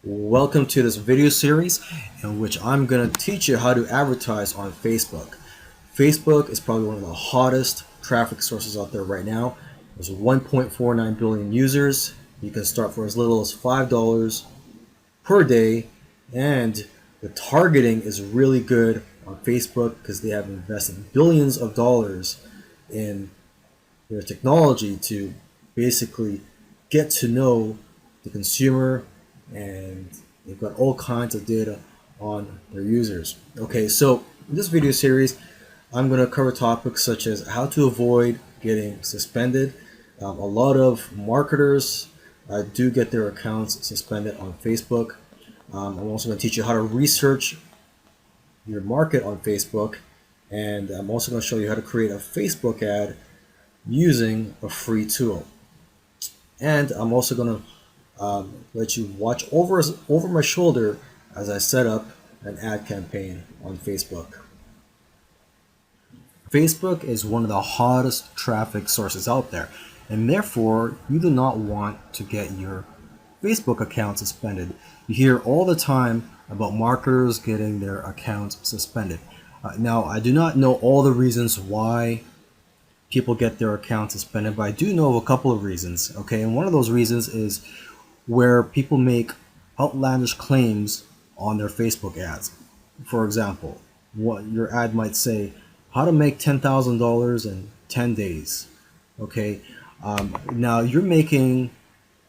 Welcome to this video series in which I'm going to teach you how to advertise on Facebook. Facebook is probably one of the hottest traffic sources out there right now. There's 1.49 billion users. You can start for as little as $5 per day, and the targeting is really good on Facebook because they have invested billions of dollars in their technology to basically get to know the consumer, and they've got all kinds of data on their users. Okay, so in this video series, I'm going to cover topics such as how to avoid getting suspended. A lot of marketers do get their accounts suspended on Facebook. I'm also going to teach you how to research your market on Facebook, and I'm also going to show you how to create a Facebook ad using a free tool. And I'm also going to let you watch over my shoulder as I set up an ad campaign on Facebook. Facebook is one of the hottest traffic sources out there, and therefore you do not want to get your Facebook account suspended. You hear all the time about marketers getting their accounts suspended. Now, I do not know all the reasons why people get their accounts suspended, but I do know of a couple of reasons. Okay, and one of those reasons is where people make outlandish claims on their Facebook ads. For example, what your ad might say, how to make $10,000 in 10 days. Okay, now you're making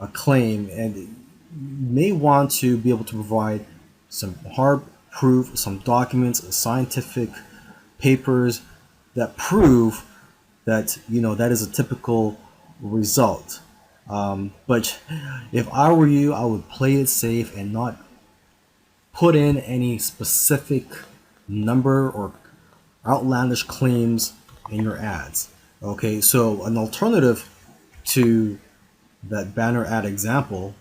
a claim, and you may want to be able to provide some hard proof, some documents, scientific papers that prove that that is a typical result. But if I were you, I would play it safe and not put in any specific number or outlandish claims in your ads. Okay, so an alternative to that banner ad example,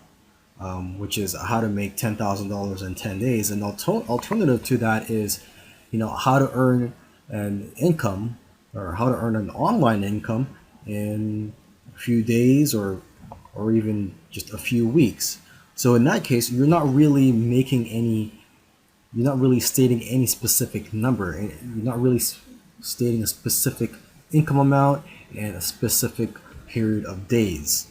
which is how to make $10,000 in 10 days, an alternative to that is, how to earn an income, or how to earn an online income in a few days or even just a few weeks. So in that case, you're not really stating any specific number, and you're not really stating a specific income amount and a specific period of days.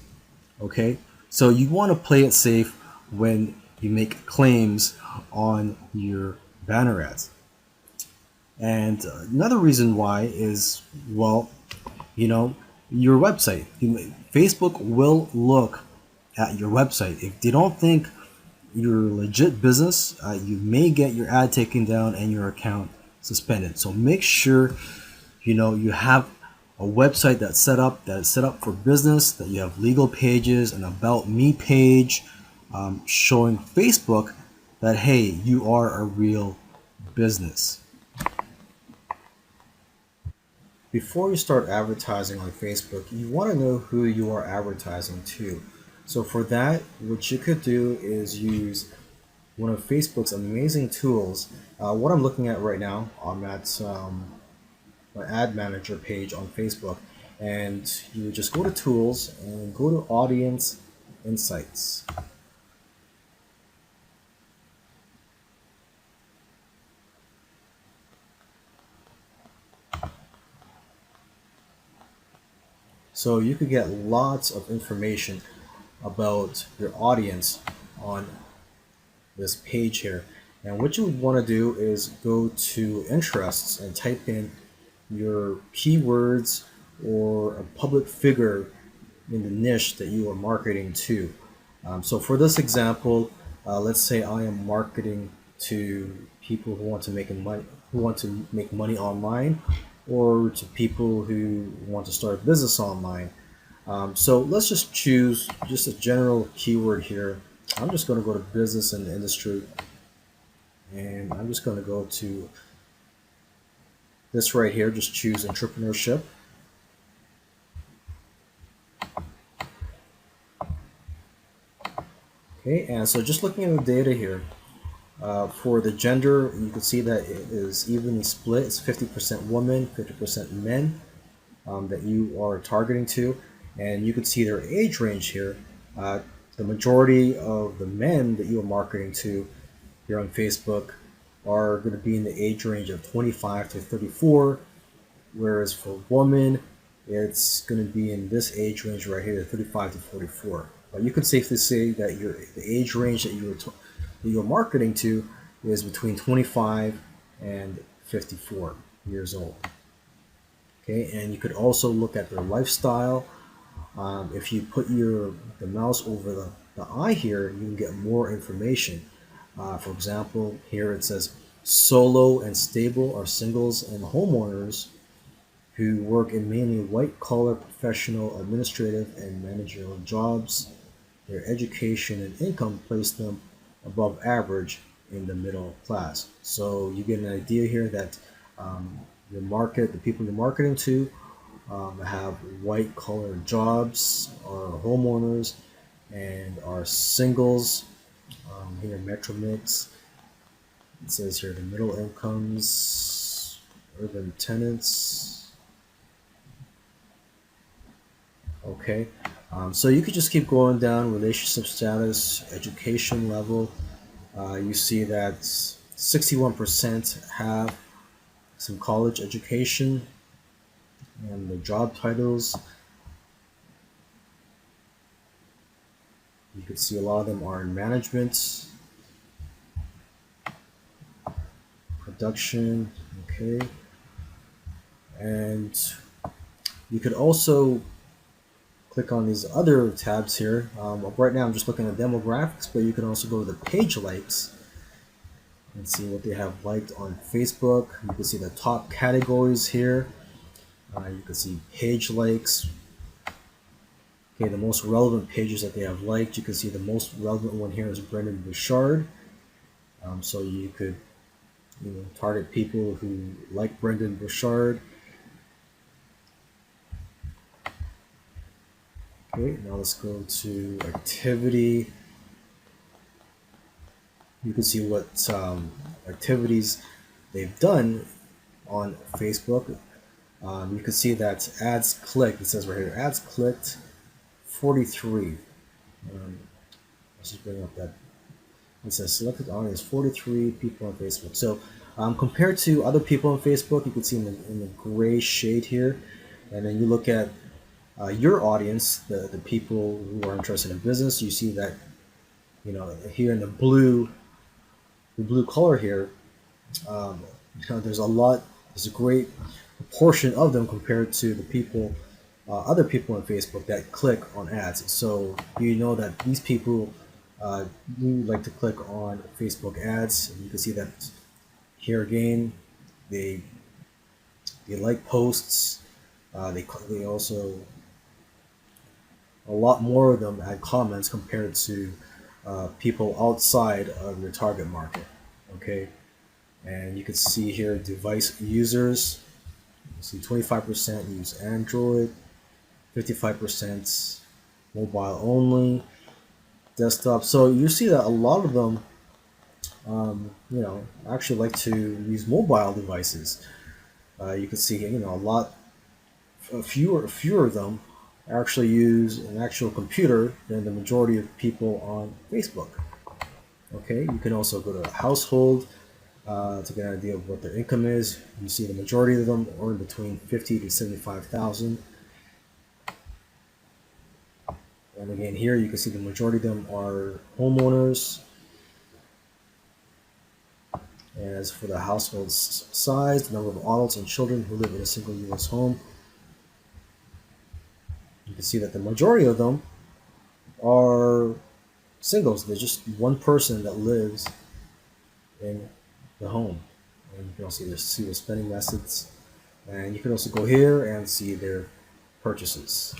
Okay, so you want to play it safe when you make claims on your banner ads. And another reason why is, well, your website. Facebook will look at your website. If they don't think you're a legit business, you may get your ad taken down and your account suspended. So make sure you have a website that is set up for business, that you have legal pages, an about me page, showing Facebook that, hey, you are a real business. Before you start advertising on Facebook, you want to know who you are advertising to. So for that, what you could do is use one of Facebook's amazing tools. What I'm looking at right now, I'm at my ad manager page on Facebook, and you would just go to tools and go to audience insights. So you could get lots of information about your audience on this page here. And what you would want to do is go to interests and type in your keywords or a public figure in the niche that you are marketing to. So for this example, let's say I am marketing to people who want to make money online, or to people who want to start a business online. So let's just choose just a general keyword here. I'm just going to go to business and industry, and I'm just going to go to this right here. Just choose entrepreneurship. Okay, and so just looking at the data here, for the gender, you can see that it is evenly split. It's 50% women, 50% men that you are targeting to. And you can see their age range here. The majority of the men that you are marketing to here on Facebook are going to be in the age range of 25 to 34, whereas for women, it's going to be in this age range right here, 35 to 44. But you could safely say that the age range that you're marketing to is between 25 and 54 years old. Okay, and you could also look at their lifestyle. If you put the mouse over the eye here, you can get more information. For example, here it says solo and stable are singles and homeowners who work in mainly white-collar professional, administrative, and managerial jobs. Their education and income place them above average in the middle class. So you get an idea here that the people you're marketing to, have white-collar jobs, are homeowners, and are singles. Here, Metro Mix. It says here the middle incomes, urban tenants. Okay, so you could just keep going down relationship status, education level. You see that 61% have some college education, and the job titles, you can see a lot of them are in management, production. Okay, and you could also click on these other tabs here. Right now I'm just looking at demographics, but you can also go to the page likes and see what they have liked on Facebook. You can see the top categories here. You can see page likes. Okay, the most relevant pages that they have liked. You can see the most relevant one here is Brendon Burchard. So you could target people who like Brendon Burchard. Okay, now let's go to activity. You can see what activities they've done on Facebook. You can see that ads clicked, it says right here, ads clicked 43. Let's just bring up that. It says selected audience 43 people on Facebook. So compared to other people on Facebook, you can see in the gray shade here, and then you look at your audience, the people who are interested in business, you see that here in the blue color here, there's a great proportion of them compared to the people, other people on Facebook that click on ads. So you know that these people do like to click on Facebook ads. And you can see that here again, they like posts. They also, a lot more of them add comments compared to people outside of your target market. Okay, and you can see here device users. You see 25% use Android, 55% mobile only, desktop. So you see that a lot of them, actually like to use mobile devices. You can see, fewer of them actually use an actual computer than the majority of people on Facebook. Okay, you can also go to household to get an idea of what their income is. You see the majority of them earn between 50 to 75,000. And again, here you can see the majority of them are homeowners. And as for the household size, the number of adults and children who live in a single U.S. home, you can see that the majority of them are singles. There's just one person that lives in the home. And you can also see the spending methods. And you can also go here and see their purchases.